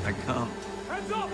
now. I come. Hands up!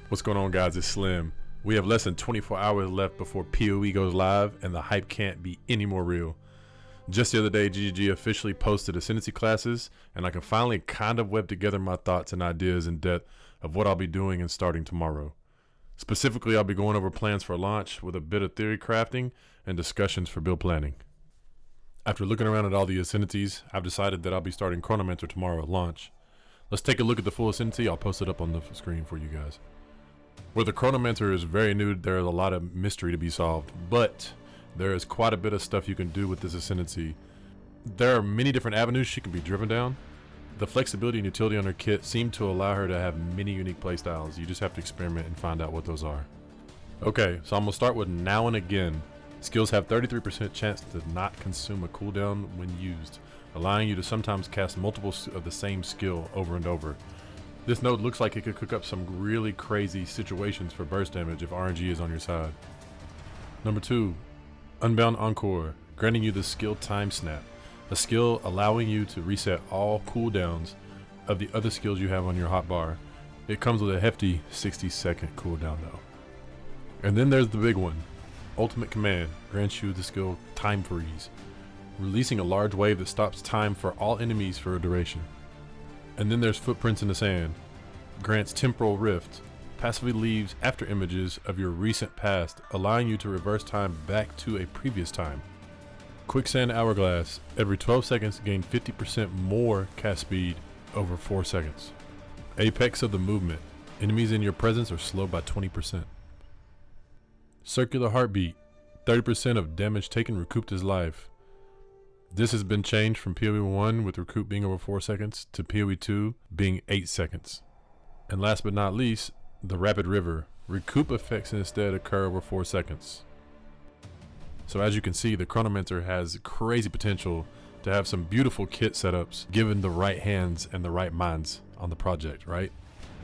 What's going on, guys? It's Slim. We have less than 24 hours left before PoE goes live, and the hype can't be any more real. Just the other day, GGG officially posted ascendancy classes, and I can finally kind of web together my thoughts and ideas in depth of what I'll be doing and starting tomorrow. Specifically, I'll be going over plans for launch with a bit of theory crafting and discussions for build planning. After looking around at all the ascendancies, I've decided that I'll be starting Chronomancer tomorrow at launch. Let's take a look at the full ascendancy. I'll post it up on the screen for you guys. Where the Chronomancer is very new, there is a lot of mystery to be solved, but there is quite a bit of stuff you can do with this ascendancy. There are many different avenues she can be driven down. The flexibility and utility on her kit seem to allow her to have many unique playstyles. You just have to experiment and find out what those are. Okay, so I'm going to start with Now and Again. Skills have 33% chance to not consume a cooldown when used, allowing you to sometimes cast multiple of the same skill over and over. This node looks like it could cook up some really crazy situations for burst damage if RNG is on your side. Number 2, Unbound Encore, granting you the skill Time Snap, a skill allowing you to reset all cooldowns of the other skills you have on your hotbar. It comes with a hefty 60-second cooldown though. And then there's the big one, Ultimate Command, grants you the skill Time Freeze, releasing a large wave that stops time for all enemies for a duration. And then there's Footprints in the Sand, grants Temporal Rift, passively leaves after images of your recent past, allowing you to reverse time back to a previous time. Quicksand Hourglass, every 12 seconds gain 50% more cast speed over 4 seconds. Apex of the Movement, enemies in your presence are slowed by 20%. Circular Heartbeat, 30% of damage taken recouped his life. This has been changed from PoE1 with recoup being over 4 seconds to PoE2 being 8 seconds. And last but not least, the Rapid River. Recoup effects instead occur over 4 seconds. So as you can see, the Chronomancer has crazy potential to have some beautiful kit setups given the right hands and the right minds on the project, right?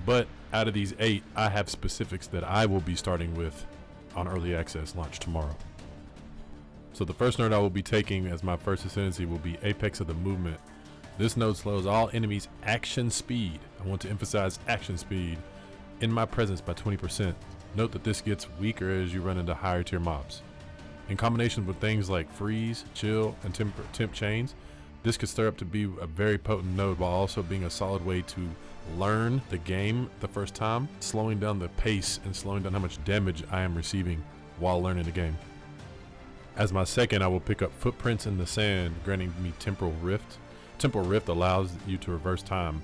But out of these 8, I have specifics that I will be starting with on early access launch tomorrow. So the first node I will be taking as my first ascendancy will be Apex of the Movement. This node slows all enemies' action speed. I want to emphasize action speed in my presence by 20%. Note that this gets weaker as you run into higher tier mobs. In combination with things like freeze, chill, and temp chains, this could stir up to be a very potent node while also being a solid way to learn the game the first time, slowing down the pace and slowing down how much damage I am receiving while learning the game. As my second, I will pick up Footprints in the Sand, granting me Temporal Rift. Temporal Rift allows you to reverse time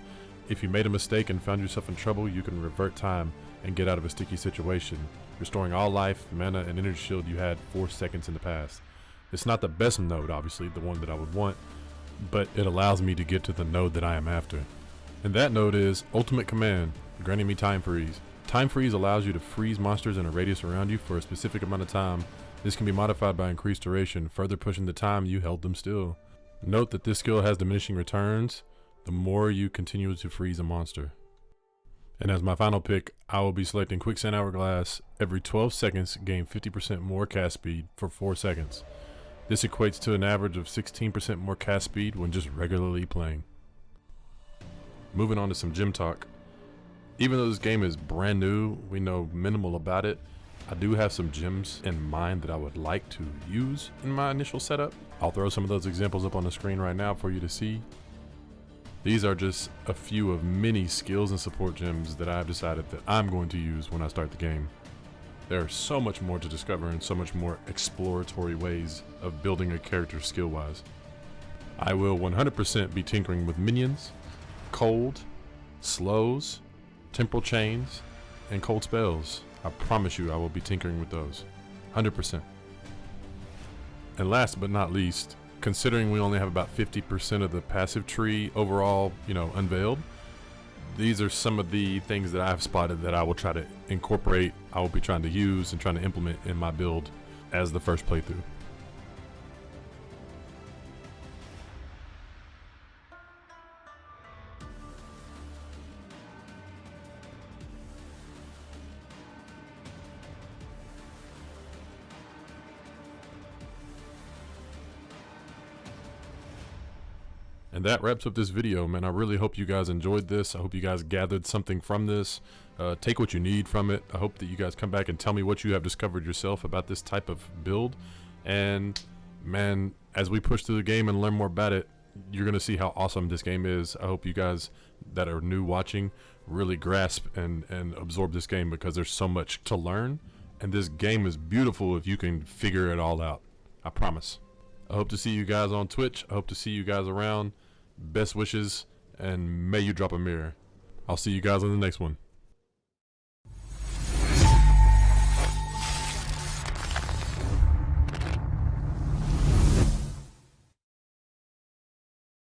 If you made a mistake and found yourself in trouble, you can revert time and get out of a sticky situation, restoring all life, mana, and energy shield you had 4 seconds in the past. It's not the best node, obviously, the one that I would want, but it allows me to get to the node that I am after. And that node is Ultimate Command, granting me Time Freeze. Time Freeze allows you to freeze monsters in a radius around you for a specific amount of time. This can be modified by increased duration, further pushing the time you held them still. Note that this skill has diminishing returns the more you continue to freeze a monster. And as my final pick, I will be selecting Quicksand Hourglass. Every 12 seconds, gain 50% more cast speed for 4 seconds. This equates to an average of 16% more cast speed when just regularly playing. Moving on to some gym talk. Even though this game is brand new, we know minimal about it, I do have some gems in mind that I would like to use in my initial setup. I'll throw some of those examples up on the screen right now for you to see. These are just a few of many skills and support gems that I've decided that I'm going to use when I start the game. There are so much more to discover and so much more exploratory ways of building a character skill-wise. I will 100% be tinkering with minions, cold, slows, temporal chains, and cold spells. I promise you I will be tinkering with those. 100%. And last but not least, considering we only have about 50% of the passive tree overall, unveiled, these are some of the things that I've spotted that I will try to incorporate, I will be trying to use and trying to implement in my build as the first playthrough. And that wraps up this video, man. I really hope you guys enjoyed this. I hope you guys gathered something from this. Take what you need from it. I hope that you guys come back and tell me what you have discovered yourself about this type of build. And man, as we push through the game and learn more about it, you're going to see how awesome this game is. I hope you guys that are new watching really grasp and absorb this game, because there's so much to learn. And this game is beautiful if you can figure it all out. I promise. I hope to see you guys on Twitch. I hope to see you guys around. Best wishes, and may you drop a mirror. I'll see you guys on the next one.